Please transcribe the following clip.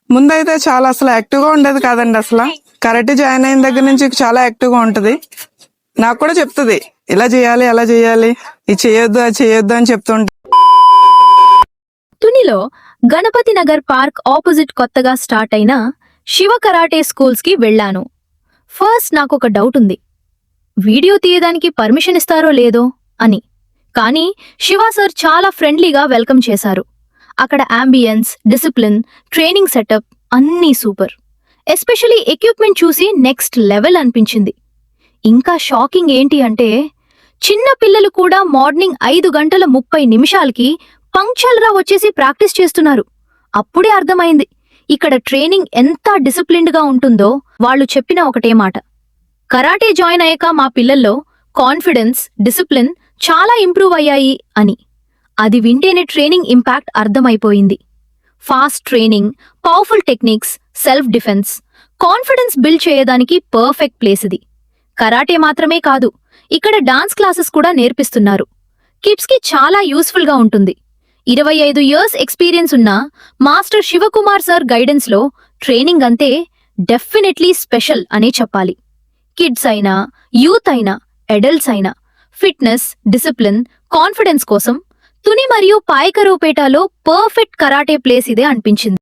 ముందైతే చాలా అసలు యాక్టివ్ గా ఉండేది కాదండి. అసలు కరాటే జాయిన్ అయిన దగ్గర నుంచి చాలా యాక్టివ్ గా ఉంటది. నాకు కూడా చెప్తుంది ఇలా చేయాలి అలా చేయాలి, ఇది చేయొద్దు అది చేయొద్దు అని చెప్తుంటా. తునిలో గణపతి నగర్ పార్క్ ఆపోజిట్ కొత్తగా స్టార్ట్ అయిన శివ కరాటే స్కూల్స్ కి వెళ్లాను. ఫస్ట్ నాకొక డౌట్ ఉంది, వీడియో తీయడానికి పర్మిషన్ ఇస్తారో లేదో అని. కానీ శివ సార్ చాలా ఫ్రెండ్లీగా వెల్కమ్ చేశారు. అక్కడ అంబియన్స్, డిసిప్లిన్, ట్రైనింగ్ సెటప్ అన్నీ సూపర్. ఎస్పెషలీ ఎక్విప్మెంట్ చూసి నెక్స్ట్ లెవెల్ అనిపించింది. ఇంకా షాకింగ్ ఏంటి అంటే చిన్న పిల్లలు కూడా మార్నింగ్ 5:30 పంక్చర్ గా వచ్చేసి ప్రాక్టీస్ చేస్తున్నారు. అప్పుడే అర్థమైంది ఇక్కడ ట్రైనింగ్ ఎంత డిసిప్లిన్డ్ గా ఉంటుందో. వాళ్ళు చెప్పిన ఒకటే మాట, కరాటే జాయిన్ అయ్యాక మా పిల్లల్లో కాన్ఫిడెన్స్, డిసిప్లిన్ చాలా ఇంప్రూవ్ అయ్యాయి అని. అది వింటేనే ట్రైనింగ్ ఇంపాక్ట్ అర్థమైపోయింది. Fast training, powerful techniques, self defence, confidence build చేయడానికి పర్ఫెక్ట్ ప్లేస్ ఇది. కరాటే మాత్రమే కాదు, ఇక్కడ డాన్స్ క్లాసెస్ కూడా నేర్పిస్తున్నారు. కిడ్స్ కి చాలా యూస్ఫుల్ గా ఉంటుంది. 25 ఇయర్స్ ఎక్స్పీరియన్స్ ఉన్న మాస్టర్ శివకుమార్ సార్ గైడెన్స్ లో ట్రైనింగ్ అంతే డెఫినెట్లీ స్పెషల్ అనే చెప్పాలి. కిడ్స్ అయినా, యూత్ అయినా, అడల్ట్స్ అయినా ఫిట్నెస్, డిసిప్లిన్, కాన్ఫిడెన్స్ కోసం తుని మరియు పాయకరూపేటలో పర్ఫెక్ట్ కరాటే ప్లేస్ ఇదే అనిపించింది.